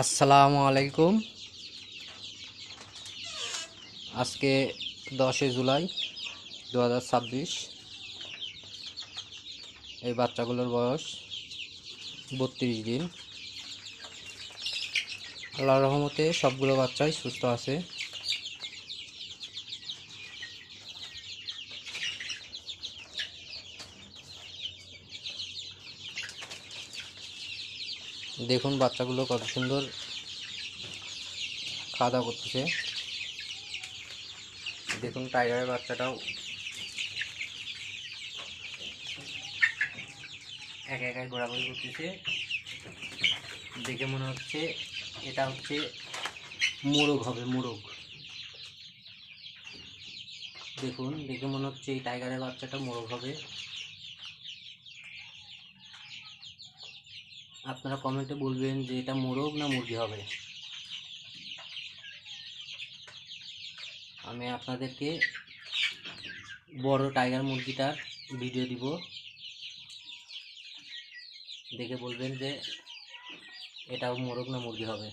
আসসালামু আলাইকুম। আজকে 10 জুলাই 2026। এই বাচ্চাগুলোর বয়স 32 দিন। আল্লাহর রহমতে সবগুলো বাচ্চাই সুস্থ আছে। দেখুন বাচ্চাগুলো কত সুন্দর খাওয়া দাওয়া করতেছে। দেখুন টাইগারের বাচ্চাটাও একা একাই ঘোরাঘুরি করতেছে। দেখে মনে হচ্ছে এটা হচ্ছে মোরগ হবে, মোরগ। দেখুন দেখে মনে হচ্ছে এই টাইগারের বাচ্চাটা মোরগ হবে। আপনারা কমেন্টে বলবেন যে এটা মোরগ না মুরগি হবে। আমি আপনাদেরকে বড় টাইগার মুরগিটার ভিডিও দিব, দেখে বলবেন যে এটা মোরগ না মুরগি হবে।